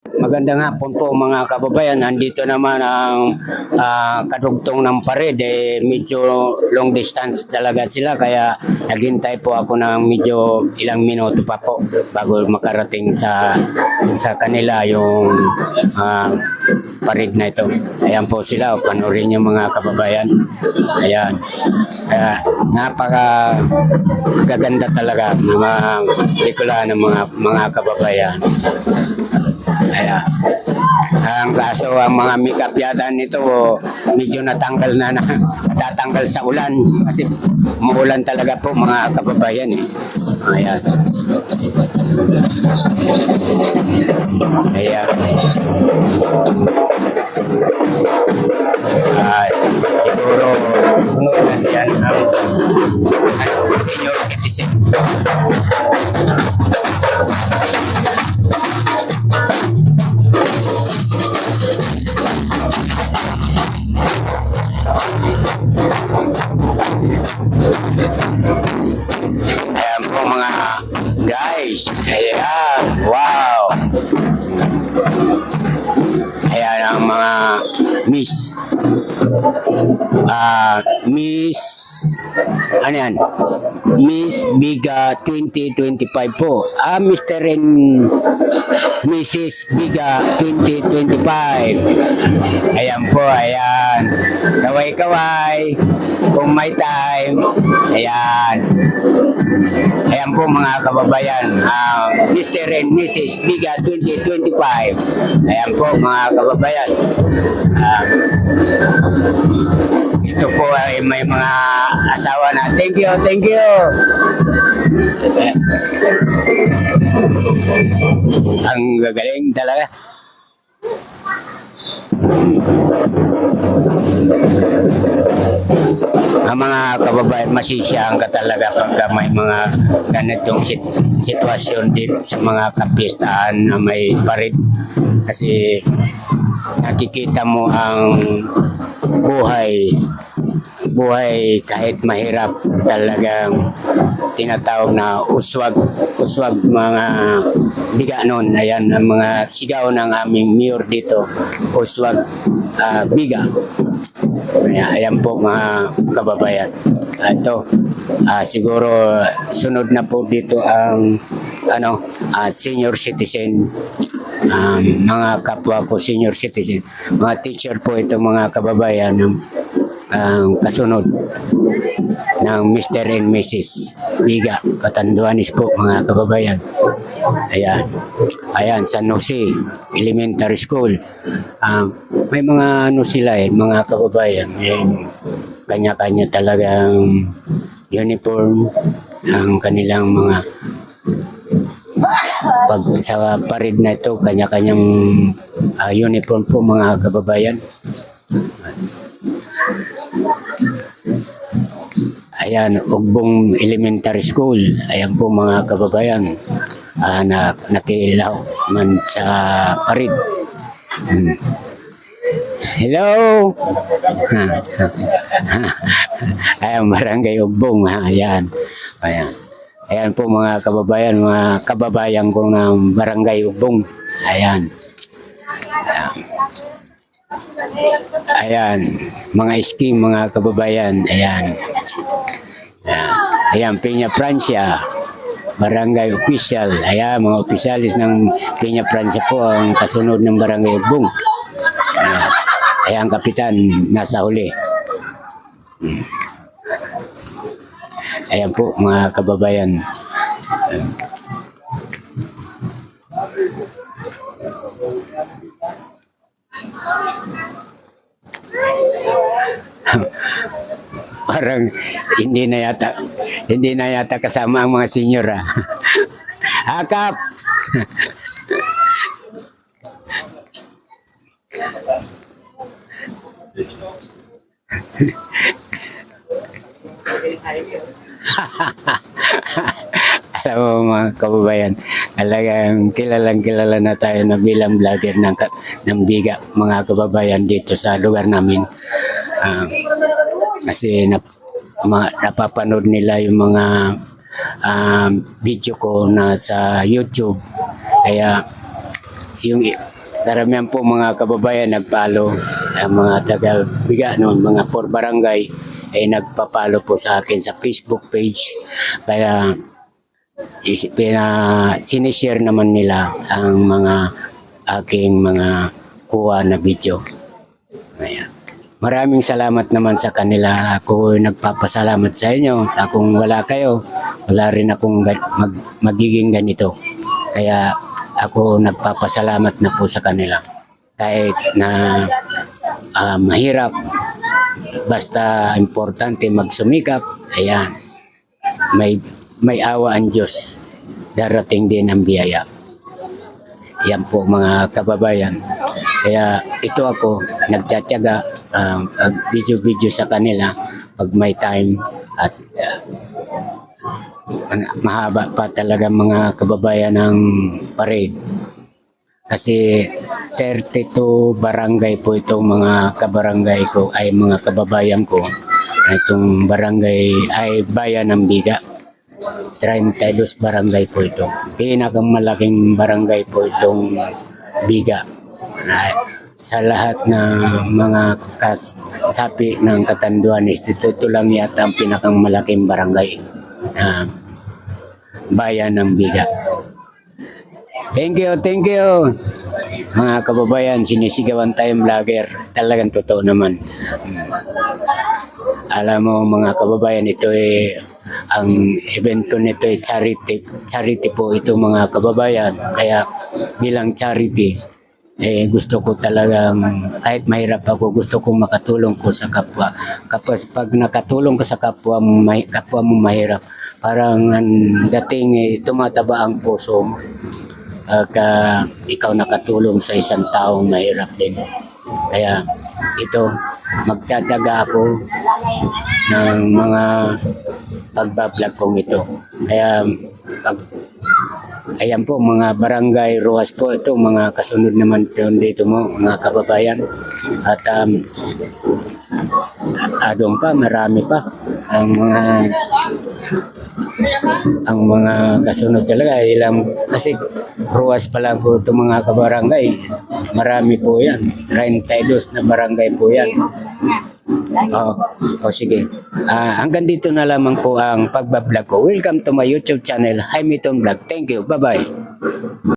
Maganda nga po mga kababayan. Nandito naman ang kadugtong ng pared. Medyo long distance talaga sila. Kaya naghintay po ako ng medyo ilang minuto pa po bago makarating sa kanila yung pared na ito. Ayan po sila. Panurin niyo mga kababayan. Ayan. Kaya napaka gaganda talaga ng mga pelikula ng mga kababayan. Ayan. Ang kaso ang mga makeup yata nito medyo natanggal natatanggal sa ulan kasi maulan talaga po mga kababayan eh. Ayan. Ayan. Siguro sunod na siya ang senior citizen. Ayan po mga guys. Ayan. Wow. Ayan ang mga miss. Ano yan? Miss Biga 2025 po. Mr. and Mrs. Biga 2025. Ayan po, ayan. Kaway-kaway. Kung may time. Ayan. Ayan po mga kababayan. Mr. and Mrs. Biga 2025. Ayan po mga kababayan. Ito po ay may mga asawa na. Thank you, thank you. Ang gagaling talaga. Ang mga kababayan, masisiyaan ka talaga pagka may mga ganitong sitwasyon dito sa mga kapistahan na may parid. Kasi nakikita mo ang buhay kahit mahirap, talagang tinatawag na uswag mga biga noon. Ayan ang mga sigaw ng aming mayor dito, uswag biga. Ayan po mga kababayan. Ito siguro sunod na po dito ang senior citizen. Mga kapwa ko senior citizen, mga teacher po ito mga kababayan, kasunod ng Mr. and Mrs. Biga Catanduanes po mga kababayan. Ayan. Ayan, San Jose Elementary School. May mga sila mga kababayan, may kanya-kanya talagang uniform ang kanilang mga pag sa parid na ito, kanya-kanyang uniform po mga kababayan. Ayan, Ugbong Elementary School. Ayan po mga kababayan, na nakilaw man sa parid. Hello! Ayan, Barangay Ugbong. Ayan. Ayan. Ayan po mga kababayan ko ng Barangay Ugbong. Ayan. Ayan. Mga scheme mga kababayan. Ayan. Ayan, Peña Francia. Barangay Official. Ayan, mga opisyalis ng Peña Francia po ang kasunod ng Barangay Ugbong. Ayan. Ayan, kapitan nasa huli. Ayan po mga kababayan. Parang hindi na yata kasama ang mga senior. Akap. Alam mo mga kababayan, talagang kilala na tayo na bilang vlogger ng Biga mga kababayan dito sa lugar namin. Kasi napapanood nila yung mga video ko na sa YouTube. Kaya yung karamihan po mga kababayan nagpalo, ang mga taga-biga noon, mga for barangay ay nagpapalo po sa akin sa Facebook page. Kaya sinishare naman nila ang mga aking mga kuha na video. Ayan. Maraming salamat naman sa kanila. Ako nagpapasalamat sa inyo. Kung wala kayo, wala rin akong magiging ganito. Kaya ako nagpapasalamat na po sa kanila. Kahit na mahirap, basta importante magsumikap. Ayan. May awa ang Diyos. Darating din ang biyaya. Yan po mga kababayan. Kaya ito ako nagtsatsaga video-video sa kanila pag may time at mahaba pa talaga mga kababayan ng parade. Kasi 32 barangay po itong mga kabarangay ko ay mga kababayan ko. Itong barangay ay bayan ng Biga. 32 barangay po ito. Pinakamalaking barangay po itong Biga. Sa lahat ng mga kasapi ng Catanduanes, ito lang yata ang pinakamalaking barangay. Bayan ng Biga. Thank you. Mga kababayan, sinisigawan tayong vlogger. Talagang totoo naman. Alam mo mga kababayan, ito ang event ko nito ay charity po ito mga kababayan. Kaya bilang charity, gusto ko talagang kahit mahirap ako, gusto kong makatulong ko sa kapwa. Kapag nakatulong ka sa kapwa mo mahirap, parang dating tumataba ang puso mo. Ikaw nakatulong sa isang taong mahirap din. Kaya ito, magtsatsaga ako ng mga pagbablog kong ito. Kaya ayan po mga barangay Rojas po ito, mga kasunod naman dito mo mga kababayan. At adong pa, marami pa ang mga kasunod talaga. Kasi Rojas pa lang po ito mga kabarangay. Marami po yan. 32 na barangay po yan. Sige. Hanggang dito na lamang po ang pagbablog ko. Welcome to my YouTube channel, Jaime Ton Vlog. Thank you. Bye-bye.